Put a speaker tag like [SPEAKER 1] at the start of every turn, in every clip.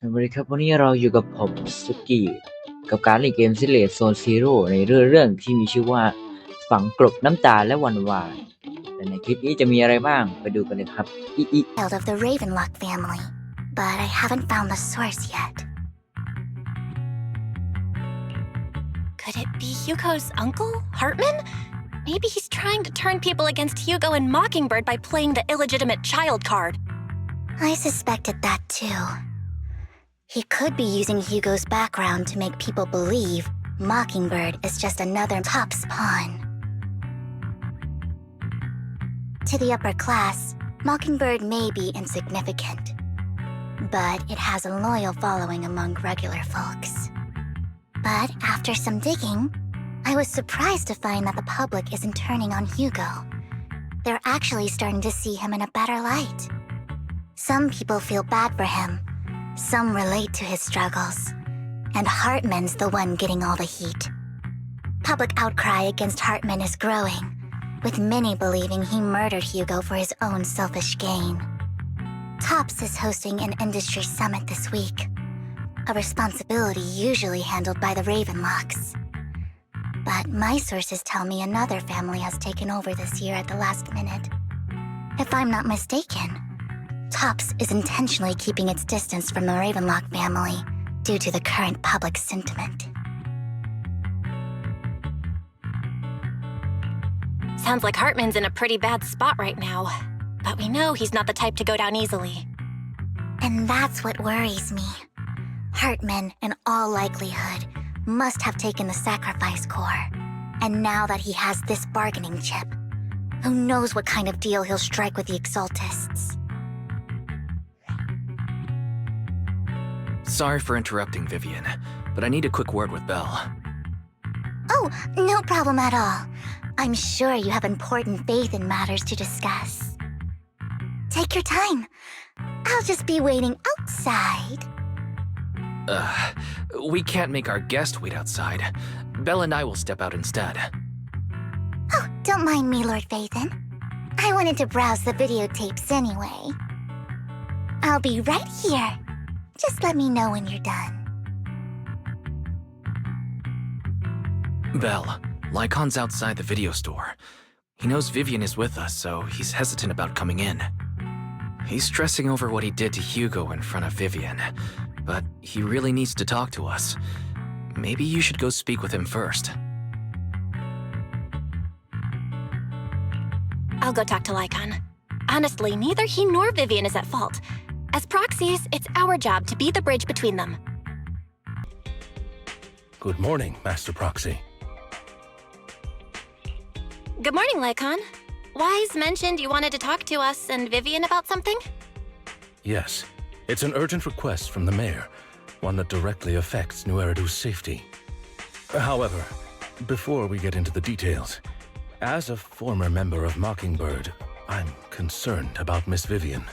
[SPEAKER 1] สวัสดีครับวันนี้เราอยู่กับผมสุกี้กับการเล่นเกมzenlessโซนซีโร่ในเรื่องที่มีชื่อว่าฝังกลบน้ำตาและวันวานแต่ในคลิปนี้จะมีอะไรบ้างไปดูกันเลยครับ
[SPEAKER 2] of the Ravenlock family, but I haven't found the source yet.
[SPEAKER 3] Could it be Hugo's uncle, Hartman? Maybe he's trying to turn people against Hugo and Mockingbird by playing the illegitimate child card.
[SPEAKER 2] I suspected that too. He could be using Hugo's background to make people believe Mockingbird is just another Top's pawn. To the upper class, Mockingbird may be insignificant, but it has a loyal following among regular folks. But after some digging, I was surprised to find that the public isn't turning on Hugo. They're actually starting to see him in a better light. Some people feel bad for him, some relate to his struggles, and Hartman's the one getting all the heat. Public outcry against Hartman is growing, with many believing he murdered Hugo for his own selfish gain. Topps is hosting an industry summit this week, a responsibility usually handled by the Ravenlocks. But my sources tell me another family has taken over this year at the last minute. If I'm not mistaken, Topps is intentionally keeping its distance from the Ravenlock family due to the current public sentiment.
[SPEAKER 3] Sounds like Hartman's in a pretty bad spot right now, but we know he's not the type to go down easily.
[SPEAKER 2] And that's what worries me. Hartman, in all likelihood, must have taken the sacrifice core. And now that he has this bargaining chip, who knows what kind of deal he'll strike with the Exaltists.
[SPEAKER 4] Sorry for interrupting, Vivian, but I need a quick word with Belle.
[SPEAKER 2] Oh, no problem at all. I'm sure you have important faith in matters to discuss. Take your time. I'll just be waiting outside.
[SPEAKER 4] We can't make our guest wait outside. Belle and I will step out instead.
[SPEAKER 2] Oh, don't mind me, Lord Phaethon. I wanted to browse the videotapes anyway. I'll be right here. Just let me know when you're done.
[SPEAKER 4] Belle, Lycon's outside the video store. He knows Vivian is with us, so he's hesitant about coming in. He's stressing over what he did to Hugo in front of Vivian, but he really needs to talk to us. Maybe you should go speak with him first.
[SPEAKER 3] I'll go talk to Lycon. Honestly, neither he nor Vivian is at fault. As proxies, it's our job to be the bridge between them.
[SPEAKER 5] Good morning, Master Proxy.
[SPEAKER 3] Good morning, Lycon. Wise mentioned you wanted to talk to us and Vivian about something?
[SPEAKER 5] Yes, it's an urgent request from the mayor, one that directly affects New Eridu's safety. However, before we get into the details, as a former member of Mockingbird, I'm concerned about Miss Vivian.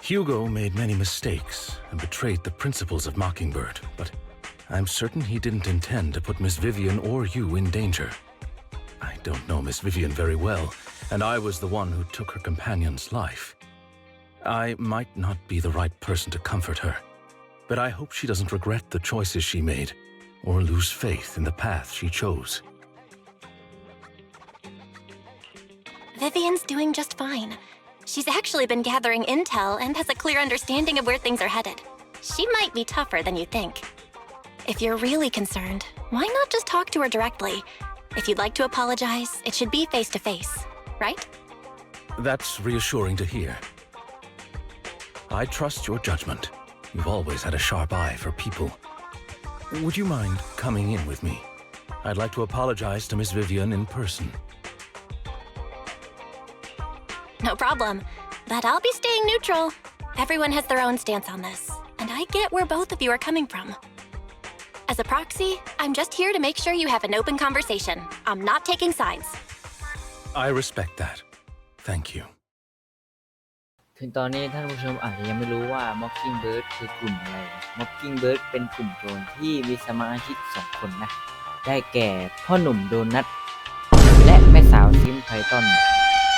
[SPEAKER 5] Hugo made many mistakes and betrayed the principles of Mockingbird, but I'm certain he didn't intend to put Miss Vivian or you in danger. I don't know Miss Vivian very well, and I was the one who took her companion's life. I might not be the right person to comfort her, but I hope she doesn't regret the choices she made or lose faith in the path she chose.
[SPEAKER 3] Vivian's doing just fine. She's actually been gathering intel and has a clear understanding of where things are headed. She might be tougher than you think. If you're really concerned, why not just talk to her directly? If you'd like to apologize, it should be face-to-face, right?
[SPEAKER 5] That's reassuring to hear. I trust your judgment. You've always had a sharp eye for people. Would you mind coming in with me? I'd like to apologize to Miss Vivian in person.
[SPEAKER 3] No problem. But I'll be staying neutral. Everyone has their own stance on this, and I get where both of you are coming from. As a proxy, I'm just here to make sure you have an open conversation. I'm not taking sides.
[SPEAKER 5] I respect that. Thank you.
[SPEAKER 1] ถึงตอนนี้ท่านผู้ชมอาจจะยังไม่รู้ว่า Mockingbird คือกลุ่มอะไร Mockingbird เป็นกลุ่มโจรที่มีสมาชิก2คนนะได้แก่พ่อหนุ่มโดนัทและแม่สาวซิมไพทอน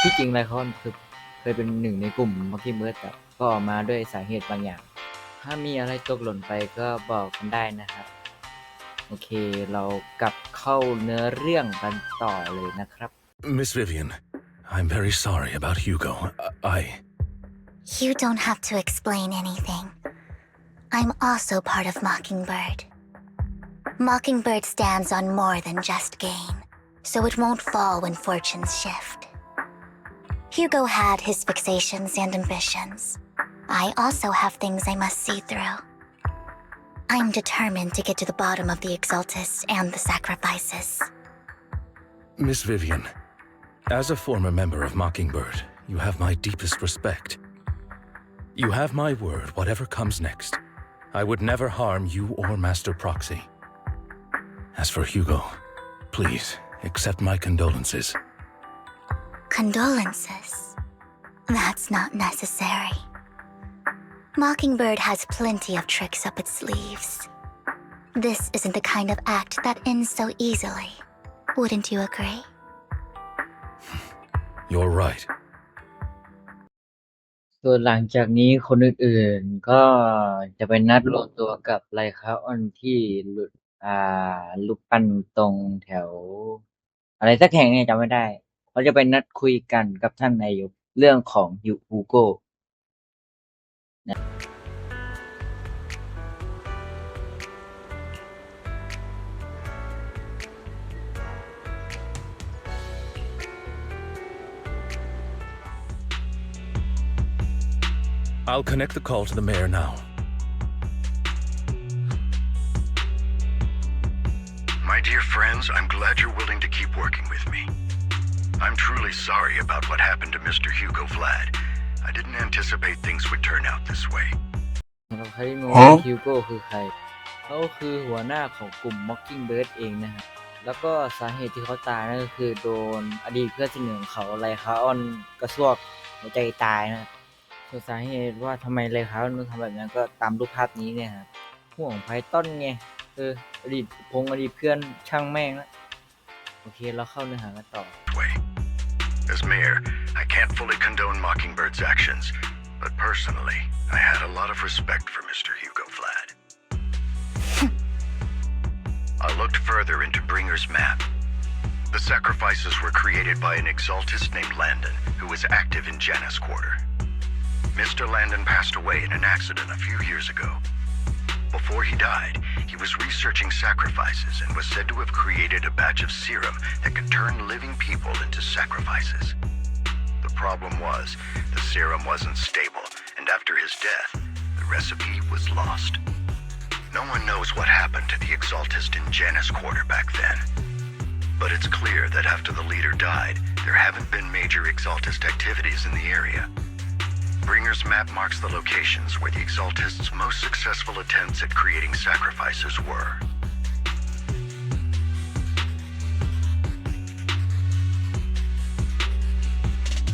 [SPEAKER 1] ที่จริงไลคอนคือเคยเป็นหนึ่งในกลุ่ม Mockingbird แต่ก็ออกมาด้วยสาเหตุบางอย่าง ถ้ามีอะไรตกหล่นไปก็บอกกันได้นะครับ โอเคเรากลับเข้าเนื้อเรื่องกันต่อเลยนะครับ
[SPEAKER 5] Miss Vivian, I'm very sorry about Hugo.
[SPEAKER 2] You don't have to explain anything. I'm also part of Mockingbird. Mockingbird stands on more than just gain, so it won't fall when fortunes shift. Hugo had his fixations and ambitions. I also have things I must see through. I'm determined to get to the bottom of the Exaltists and the sacrifices.
[SPEAKER 5] Miss Vivian, as a former member of Mockingbird, you have my deepest respect. You have my word, whatever comes next. I would never harm you or Master Proxy. As for Hugo, please accept my condolences.
[SPEAKER 2] Condolences? That's not necessary. Mockingbird has plenty of tricks up its sleeves. This isn't the kind of act that ends so easily. Wouldn't you agree?
[SPEAKER 5] You're right.
[SPEAKER 1] ส่วนหลังจากนี้คนอื่นๆก็จะไปนัดรวมตัวกับไลคาออนที่รูปปั้นตรงแถว อะไรสักแห่งเนี่ยจำไม่ได้เขาจะไปนัดคุยกันกับท่านนายกเรื่องของฮูโก้
[SPEAKER 5] I'll connect the call to the mayor now.
[SPEAKER 6] My dear friends, I'm glad you're willing to keep working with me. I'm truly sorry about what happened to Mr. Hugo Vlad. I didn't anticipate things would turn out this way.
[SPEAKER 1] สำหรับใครที่งงว่าฮิวโก้คือใครเขาคือหัวหน้าของกลุ่ม Mockingbird เองนะฮะแล้วก็สาเหตุที่เขาตายนั่นก็คือโดนอดีตเพื่อนสนิทของเขาไลคาออนกระซวกหัวใจตายนะส่วนสาเหตุว่าทำไมไลคาออนต้องทำแบบนั้นก็ตามรูปภาพนี้เนี่ยครับห่วงไพทอนไงอดีตเพื่อนช่างแม่งแล้วโอเคเราเข้าเนื้อหากันต่อ
[SPEAKER 6] As mayor, I can't fully condone Mockingbird's actions, but personally, I had a lot of respect for Mr. Hugo Vlad. I looked further into Bringer's map. The sacrifices were created by an exaltist named Landon, who was active in Janus Quarter. Mr. Landon passed away in an accident a few years ago. Before he died, he was researching sacrifices and was said to have created a batch of serum that could turn living people into sacrifices. The problem was, the serum wasn't stable, and after his death, the recipe was lost. No one knows what happened to the exaltist in Janus Quarter back then. But it's clear that after the leader died, there haven't been major exaltist activities in the area. Bringer's map marks the locations where the exaltists' most successful attempts at creating sacrifices were.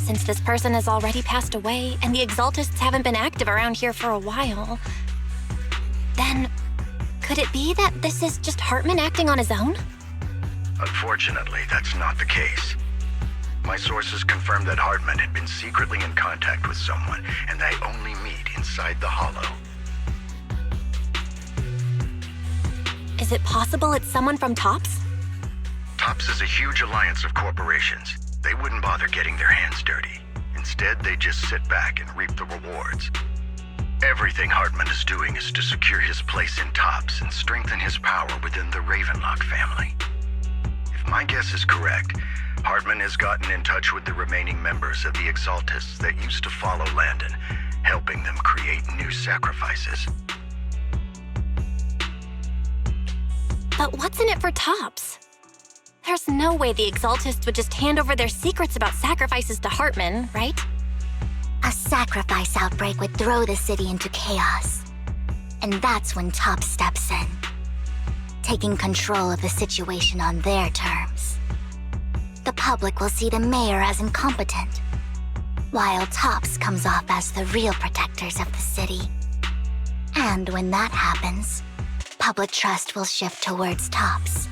[SPEAKER 3] Since this person has already passed away and the exaltists haven't been active around here for a while, then could it be that this is just Hartman acting on his own?
[SPEAKER 6] Unfortunately, that's not the case. My sources confirmed that Hartman had been secretly in contact with someone, and they only meet inside the Hollow.
[SPEAKER 3] Is it possible it's someone from TOPS?
[SPEAKER 6] TOPS is a huge alliance of corporations. They wouldn't bother getting their hands dirty. Instead, they just sit back and reap the rewards. Everything Hartman is doing is to secure his place in TOPS and strengthen his power within the Ravenlock family. If my guess is correct, Hartman has gotten in touch with the remaining members of the Exaltists that used to follow Landon, helping them create new sacrifices.
[SPEAKER 3] But what's in it for TOPS? There's no way the Exaltists would just hand over their secrets about sacrifices to Hartman, right?
[SPEAKER 2] A sacrifice outbreak would throw the city into chaos. And that's when TOPS steps in, taking control of the situation on their terms. The public will see the mayor as incompetent, while TOPS comes off as the real protectors of the city. And when that happens, public trust will shift towards TOPS.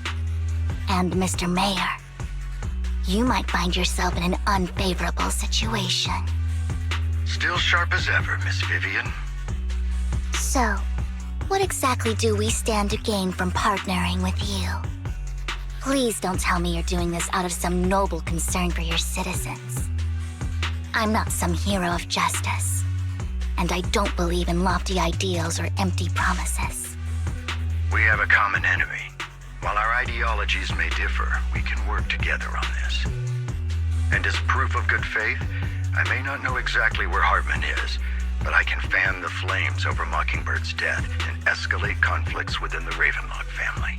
[SPEAKER 2] And Mr. Mayor, you might find yourself in an unfavorable situation.
[SPEAKER 6] Still sharp as ever, Miss Vivian.
[SPEAKER 2] So, what exactly do we stand to gain from partnering with you? Please don't tell me you're doing this out of some noble concern for your citizens. I'm not some hero of justice, and I don't believe in lofty ideals or empty promises.
[SPEAKER 6] We have a common enemy. While our ideologies may differ, we can work together on this. And as proof of good faith, I may not know exactly where Hartman is, but I can fan the flames over Mockingbird's death and escalate conflicts within the Ravenlock family.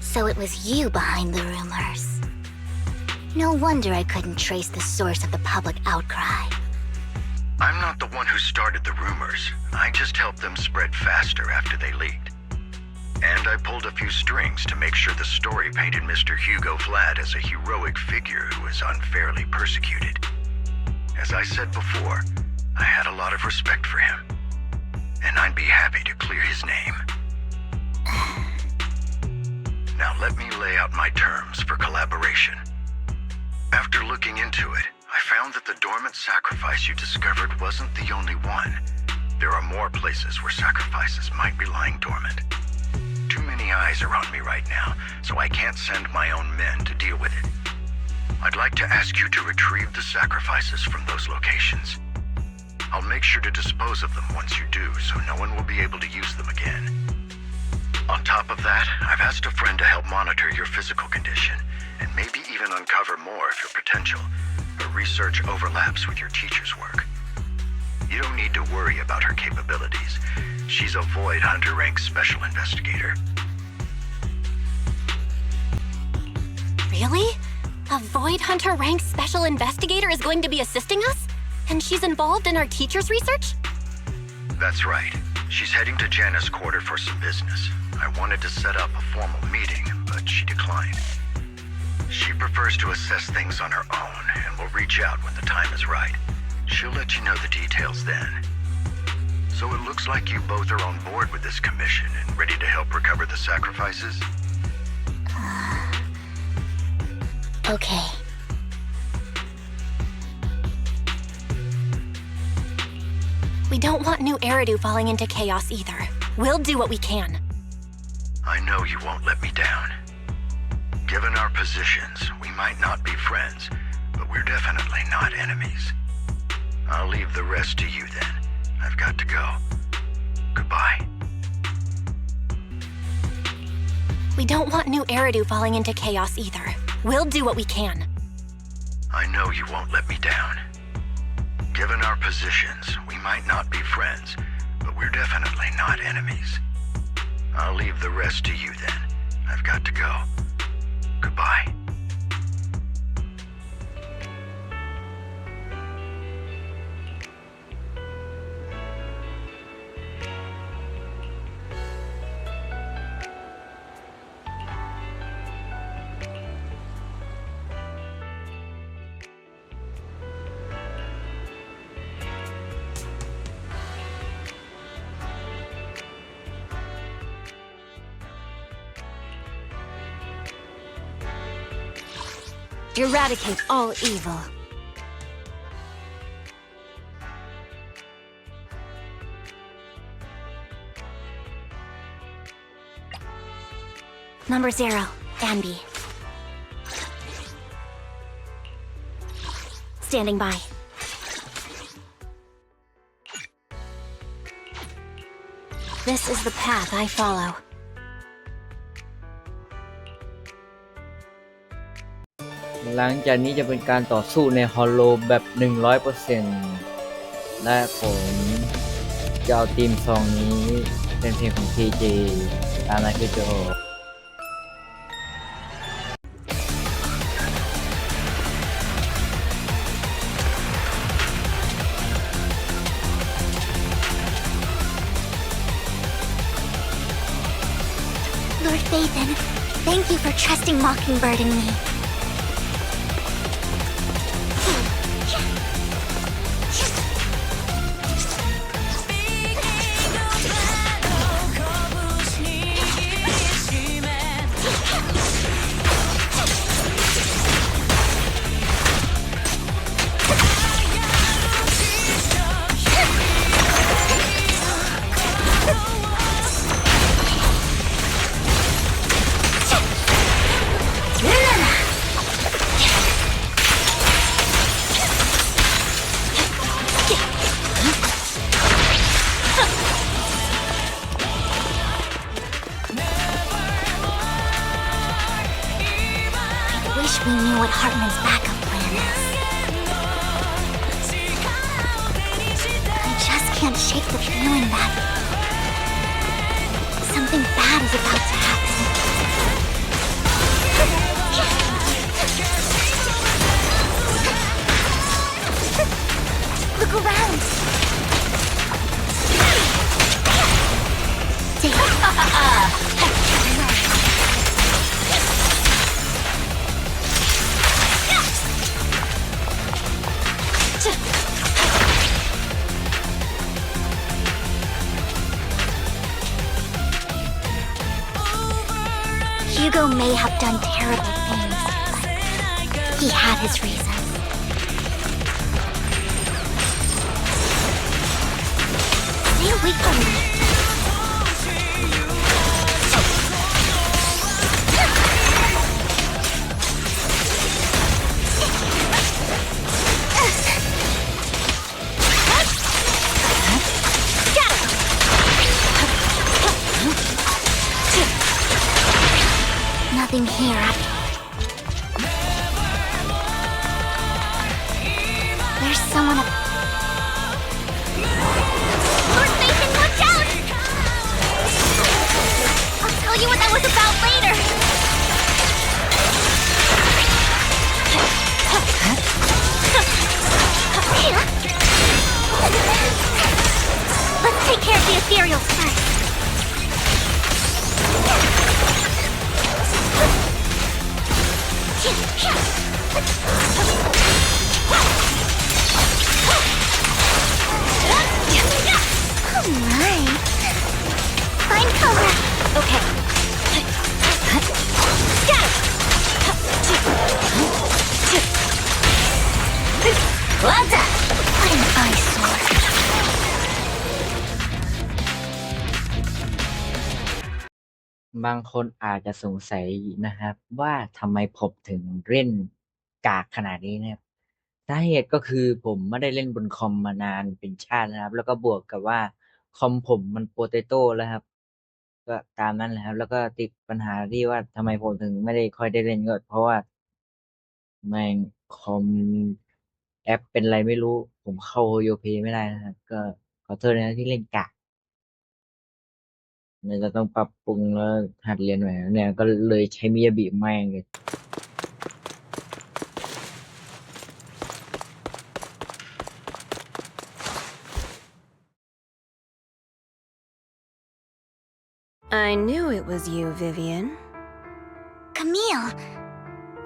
[SPEAKER 2] So it was you behind the rumors. No wonder I couldn't trace the source of the public outcry.
[SPEAKER 6] I'm not the one who started the rumors. I just helped them spread faster after they leaked. And I pulled a few strings to make sure the story painted Mr. Hugo Vlad as a heroic figure who was unfairly persecuted. As I said before, I had a lot of respect for him, and I'd be happy to clear his name. Now let me lay out my terms for collaboration. After looking into it, I found that the dormant sacrifice you discovered wasn't the only one. There are more places where sacrifices might be lying dormant. Too many eyes are on me right now, so I can't send my own men to deal with it. I'd like to ask you to retrieve the sacrifices from those locations. I'll make sure to dispose of them once you do, so no one will be able to use them again. On top of that, I've asked a friend to help monitor your physical condition, and maybe even uncover more of your potential. Her research overlaps with your teacher's work. You don't need to worry about her capabilities. She's a Void Hunter rank special investigator.
[SPEAKER 3] Really? A Void Hunter rank special investigator is going to be assisting us? And she's involved in our teacher's research?
[SPEAKER 6] That's right. She's heading to Janus Quarter for some business. I wanted to set up a formal meeting, but she declined. She prefers to assess things on her own and will reach out when the time is right. She'll let you know the details then. So it looks like you both are on board with this commission and ready to help recover the sacrifices?
[SPEAKER 2] Okay.
[SPEAKER 3] We don't want new Eridu falling into chaos either. We'll do what we can.
[SPEAKER 6] I know you won't let me down. Given our positions, we might not be friends, but we're definitely not enemies. I'll leave the rest to you then. I've got to go. Goodbye.
[SPEAKER 3] We don't want new Eridu falling into chaos either. We'll do what we can.
[SPEAKER 6] I know you won't let me down. Given our positions, we might not be friends, but we're definitely not enemies. I'll leave the rest to you then. I've got to go. Goodbye.
[SPEAKER 3] Eradicate all evil. Number 0, Anby. Standing by. This is the path I follow.
[SPEAKER 1] หลังจากนี้จะเป็นการต่อสู้ในฮอลโลแบบ 100% และผมจะเอาทีมซองนี้เป็นเพลงของ TJ ตามนั้นคือโจ
[SPEAKER 2] Lord Bathan, thank you for trusting Mockingbird and me. we knew what Hartman's backup plan is. I just can't shake the feeling that something bad is about to happen. Look around. Hugo may have done terrible things, but he had his reasons. Stay away from me. Nothing here. There's someone up. Lord Nathan, watch out! I'll tell you what that was about later. Let's take care of the ethereals first. Alright. Find cover. Okay. Got it. Well done. What an eyesore.
[SPEAKER 1] บางคนอาจจะสงสัยนะครับว่าทำไมผมถึงเล่นกากขนาดนี้นะครับสาเหตุก็คือผมไม่ได้เล่นบนคอมมานานเป็นชาตินะครับแล้วก็บวกกับว่าคอมผมมันโปเตโต้แล้วครับก็ตามนั้นแหละครับแล้วก็ติดปัญหาที่ว่าทำไมผมถึงไม่ได้ค่อยได้เล่นก็เพราะว่าแม่งคอมแอปเป็นอะไรไม่รู้ผมเข้าโยเพไม่ได้นะครับก็ขอโทษนะที่เล่นกากเนี่ยจะต้องปรับปรุงแล้วหัดเรียนใหม่เนี่ยก็เลยใช้มิยาบิแม่งเลย
[SPEAKER 7] I knew it was you, Vivian.
[SPEAKER 2] Camille,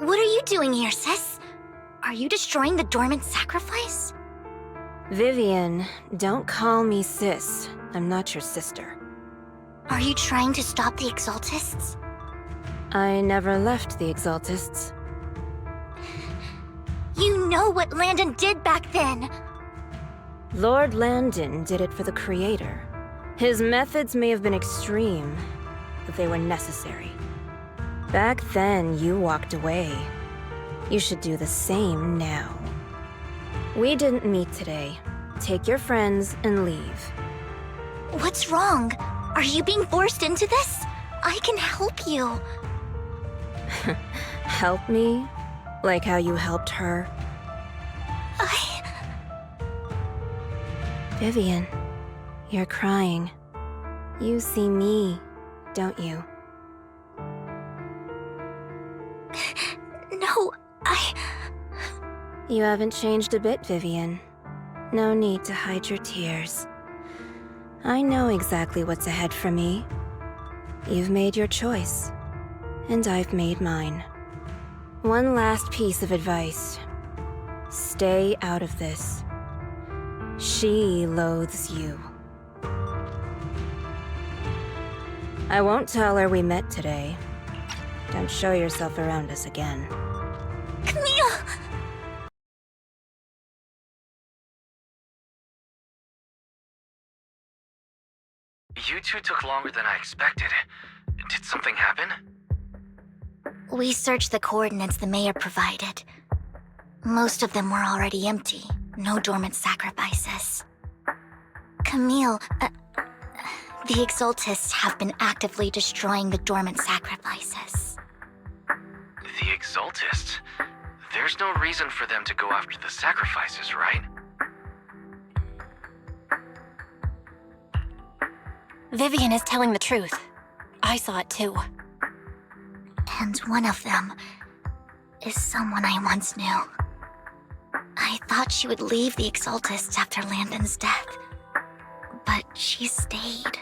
[SPEAKER 2] what are you doing here, sis? Are you destroying the dormant sacrifice?
[SPEAKER 7] Vivian, don't call me sis. I'm not your sister.
[SPEAKER 2] Are you trying to stop the Exaltists?
[SPEAKER 7] I never left the Exaltists.
[SPEAKER 2] You know what Landon did back then.
[SPEAKER 7] Lord Landon did it for the Creator. His methods may have been extreme, but they were necessary. Back then, you walked away. You should do the same now. We didn't meet today. Take your friends and leave.
[SPEAKER 2] What's wrong? Are you being forced into this? I can help you.
[SPEAKER 7] Help me? Like how you helped her? Vivian, you're crying. You see me, don't you?
[SPEAKER 2] No,
[SPEAKER 7] You haven't changed a bit, Vivian. No need to hide your tears. I know exactly what's ahead for me. You've made your choice, and I've made mine. One last piece of advice. Stay out of this. She loathes you. I won't tell her we met today. Don't show yourself around us again.
[SPEAKER 2] Camille!
[SPEAKER 4] You two took longer than I expected. Did something happen?
[SPEAKER 2] We searched the coordinates the mayor provided. Most of them were already empty. No dormant sacrifices. Camille, the Exaltists have been actively destroying the dormant sacrifices.
[SPEAKER 4] The Exaltists? There's no reason for them to go after the sacrifices, right?
[SPEAKER 3] Vivian is telling the truth. I saw it too.
[SPEAKER 2] And one of them is someone I once knew. I thought she would leave the Exaltists after Landon's death, but she stayed.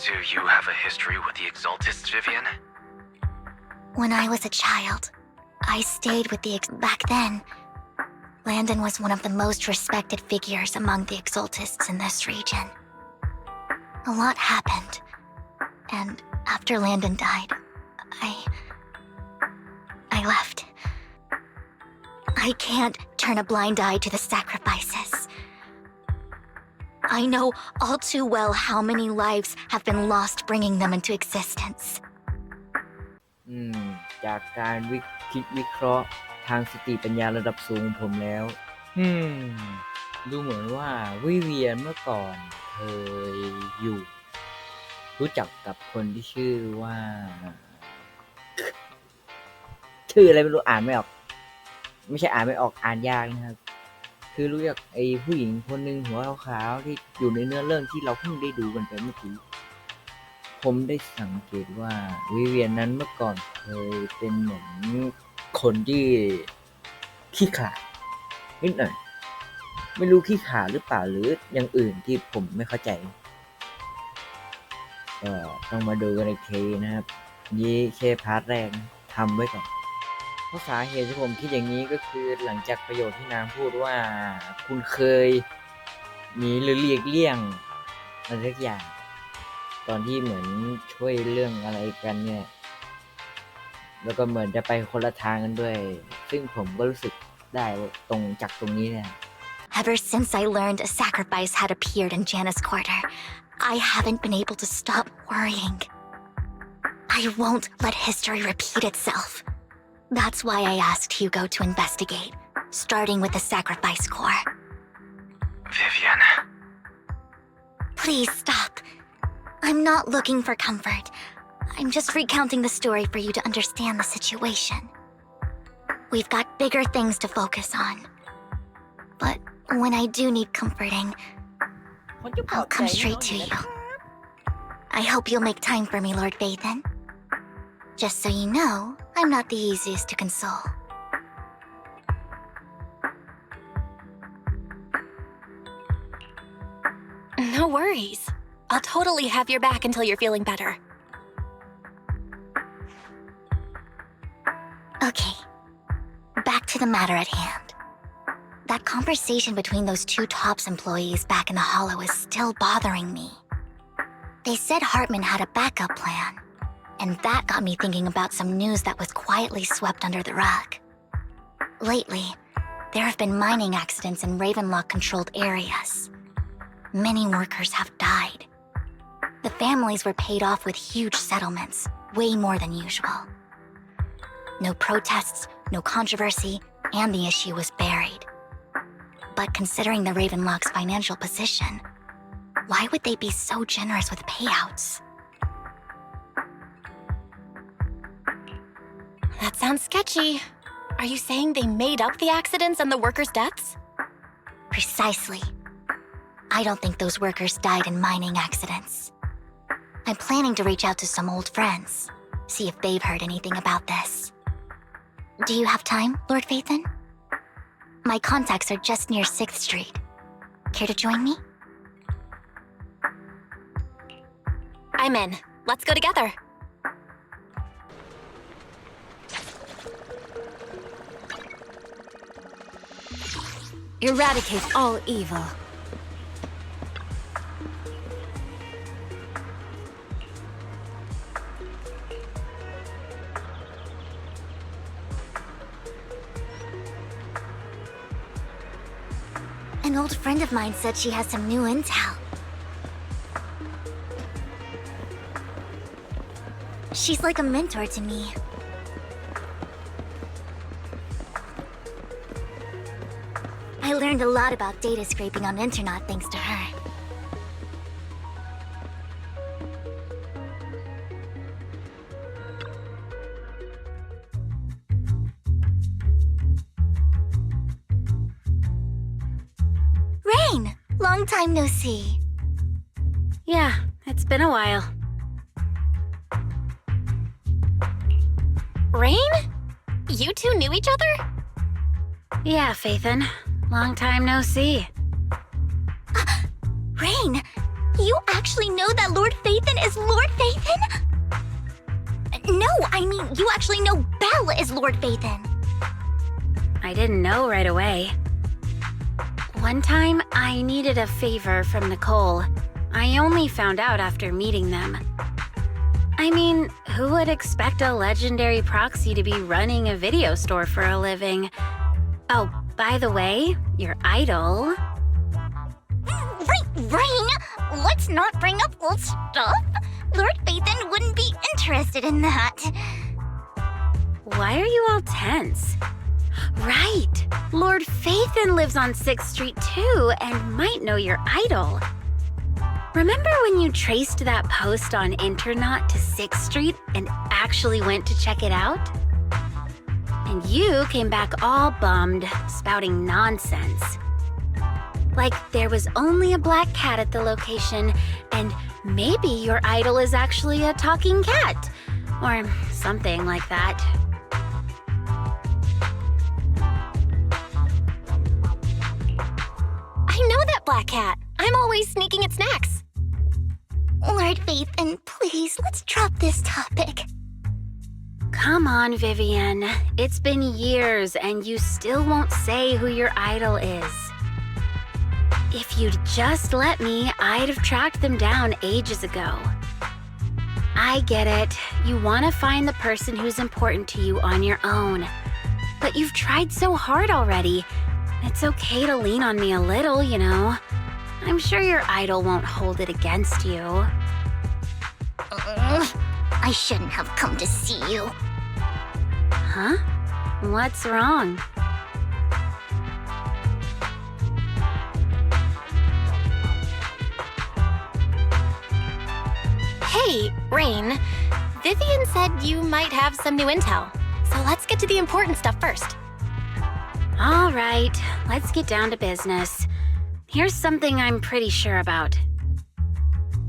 [SPEAKER 4] Do you have a history with the Exaltists, Vivian?
[SPEAKER 2] When I was a child, I stayed with the back then. Landon was one of the most respected figures among the Exaltists in this region. A lot happened, and after Landon died, I left. I can't turn a blind eye to the sacrifices. I know all too well how many lives have been lost bringing them into existence.
[SPEAKER 1] จากการคิดวิเคราะห์ทางสติปัญญาระดับสูงของผมแล้ว ดูเหมือนว่าวิเวียนเมื่อก่อนเคยรู้จักกับคนที่ชื่อว่า ชื่ออะไรไม่รู้อ่านไม่ออก ไม่ใช่อ่านไม่ออกอ่านยากนะครับ คือรู้จักไอ้ผู้หญิงคนหนึ่งหัวขาวๆที่อยู่ในเนื้อเรื่องที่เราเพิ่งได้ดูกันไปเมื่อกี้ผมได้สังเกตว่าวิเวียนนั้นเมื่อก่อนเคยเป็นเหมือนคนที่ขี้ขลาดนิดหน่อยไม่รู้ขี้ขลาดหรือเปล่าหรืออย่างอื่นที่ผมไม่เข้าใจก็ต้องมาดูกันในเคนะครับนี่แค่พาร์ทแรกทำไว้ก่อนเพราะสาเหตุที่ผมคิดอย่างนี้ก็คือหลังจากประโยคที่นางพูดว่าคุณเคยหนีหรือหลีกเลี่ยงอะไรสักอย่างตอนที่เหมือนช่วยเรื่องอะไรกันเนี่ยแล้วก็เหมือนจะไปคนละทางกันด้วยซึ่งผมก็รู้สึกได้ตรงจากตรงนี้เนี่ย
[SPEAKER 2] Ever since I learned a sacrifice had appeared in Janus Quarter, I haven't been able to stop worrying. I won't let history repeat itself. That's why I asked Hugo to investigate, starting with the sacrifice core.
[SPEAKER 4] Vivian.
[SPEAKER 2] Please stop. I'm not looking for comfort. I'm just recounting the story for you to understand the situation. We've got bigger things to focus on. But when I do need comforting, I'll come straight to you. I hope you'll make time for me, Lord Vathan. Just so you know, I'm not the easiest to console.
[SPEAKER 3] No worries. I'll totally have your back until you're feeling better.
[SPEAKER 2] Okay, back to the matter at hand. That conversation between those two TOPS employees back in the Hollow is still bothering me. They said Hartman had a backup plan, and that got me thinking about some news that was quietly swept under the rug. Lately, there have been mining accidents in Ravenlock-controlled areas. Many workers have died. The families were paid off with huge settlements, way more than usual. No protests, no controversy, and the issue was buried. But considering the Ravenlock's financial position, why would they be so generous with payouts?
[SPEAKER 3] That sounds sketchy. Are you saying they made up the accidents and the workers' deaths?
[SPEAKER 2] Precisely. I don't think those workers died in mining accidents. I'm planning to reach out to some old friends, see if they've heard anything about this. Do you have time, Lord Vathan? My contacts are just near 6th Street. Care to join me?
[SPEAKER 3] I'm in. Let's go together.
[SPEAKER 7] Eradicate all evil.
[SPEAKER 2] An old friend of mine said she has some new intel. She's like a mentor to me. I learned a lot about data scraping on the internet thanks to her. Long time no see.
[SPEAKER 7] Yeah, it's been a while.
[SPEAKER 3] Rain? You two knew each other?
[SPEAKER 7] Yeah, Faithin. Long time no see.
[SPEAKER 2] Rain, you actually know that Lord Faithin is Lord Faithin? No, I mean, you actually know Belle is Lord Faithin.
[SPEAKER 7] I didn't know right away. One time, I needed a favor from Nicole. I only found out after meeting them. I mean, who would expect a legendary proxy to be running a video store for a living? Oh, by the way, your idol...
[SPEAKER 2] Rain, let's not bring up old stuff. Lord Faithin wouldn't be interested in that.
[SPEAKER 7] Why are you all tense? Right! Lord Faithin lives on 6th Street too and might know your idol. Remember when you traced that post on Internaut to 6th Street and actually went to check it out? And you came back all bummed, spouting nonsense. Like there was only a black cat at the location, and maybe your idol is actually a talking cat. Or something like that.
[SPEAKER 3] I know that black cat. I'm always sneaking at snacks.
[SPEAKER 2] Lord Faithin, please, let's drop this topic.
[SPEAKER 7] Come on, Vivian. It's been years and you still won't say who your idol is. If you'd just let me, I'd have tracked them down ages ago. I get it. You want to find the person who's important to you on your own. But you've tried so hard already. It's okay to lean on me a little, you know. I'm sure your idol won't hold it against you.
[SPEAKER 2] I shouldn't have come to see you.
[SPEAKER 7] Huh? What's wrong?
[SPEAKER 3] Hey, Rain. Vivian said you might have some new intel. So let's get to the important stuff first.
[SPEAKER 7] All right, let's get down to business. Here's something I'm pretty sure about.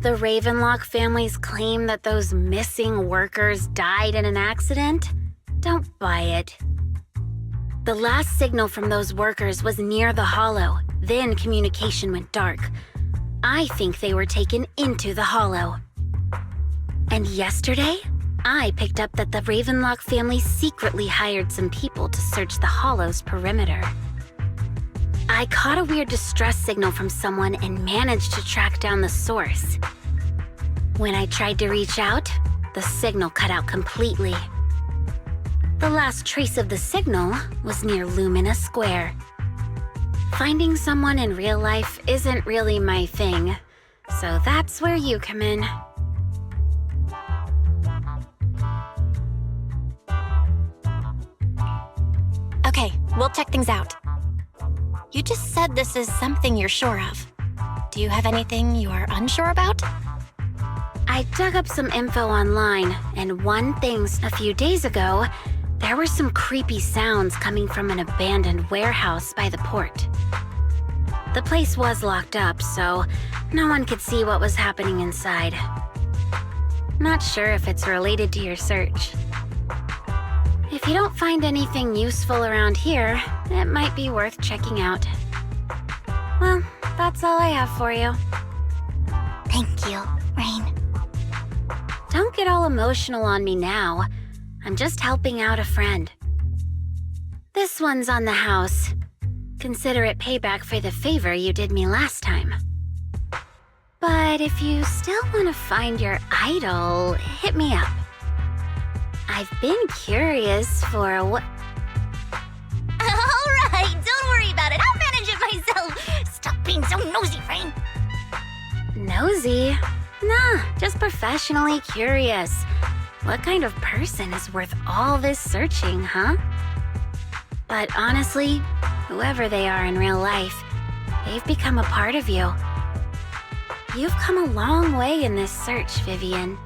[SPEAKER 7] The Ravenlock family's claim that those missing workers died in an accident? Don't buy it. The last signal from those workers was near the Hollow, then communication went dark. I think they were taken into the Hollow. And yesterday, I picked up that the Ravenlock family secretly hired some people to search the Hollow's perimeter. I caught a weird distress signal from someone and managed to track down the source. When I tried to reach out, the signal cut out completely. The last trace of the signal was near Lumina Square. Finding someone in real life isn't really my thing, so that's where you come in.
[SPEAKER 3] Okay, we'll check things out. You just said this is something you're sure of. Do you have anything you're unsure about?
[SPEAKER 7] I dug up some info online, and one thing a few days ago, there were some creepy sounds coming from an abandoned warehouse by the port. The place was locked up, so no one could see what was happening inside. Not sure if it's related to your search. If you don't find anything useful around here, it might be worth checking out. Well, that's all I have for you.
[SPEAKER 2] Thank you, Rain.
[SPEAKER 7] Don't get all emotional on me now. I'm just helping out a friend. This one's on the house. Consider it payback for the favor you did me last time. But if you still want to find your idol, hit me up. I've been curious for what...
[SPEAKER 2] All right, don't worry about it. I'll manage it myself. Stop being so nosy, Rain.
[SPEAKER 7] Nosy? Nah, just professionally curious. What kind of person is worth all this searching, huh? But honestly, whoever they are in real life, they've become a part of you. You've come a long way in this search, Vivian.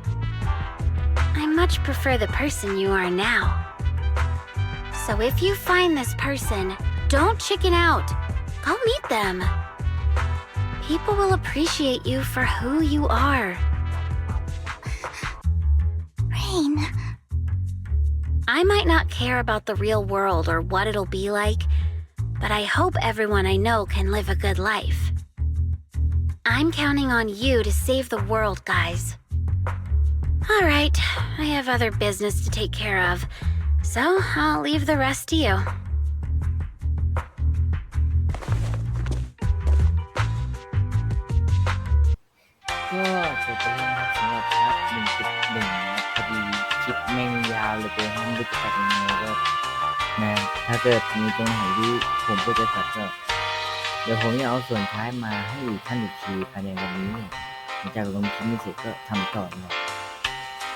[SPEAKER 7] I much prefer the person you are now. So if you find this person, don't chicken out. Go meet them. People will appreciate you for who you are.
[SPEAKER 2] Rain.
[SPEAKER 7] I might not care about the real world or what it'll be like, but I hope everyone I know can live a good life. I'm counting on you to save the world, guys. All right, I have other business to take care of, so I'll leave the rest to you.
[SPEAKER 1] ก็จบไปแล้วนะครับสำหรับพาร์ท 1.1 นะครับพอดีคลิปแม่งยาวเหลยเกินไม่รู้จะตัดยังไงก็นะถ้าเกิดมีตรงไหนที่ผมก็จะตัดก็เดี๋ยวผมจะเอาส่วนท้ายมาให้ท่านอีกทีภายในวันนี้หลังจากลงคลิปนี้เสร็จก็ทำต่อนะ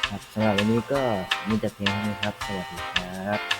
[SPEAKER 1] ครับสำหรับวันนี้ก็มีแต่เพียงเท่านี้ครับสวัสดีครับ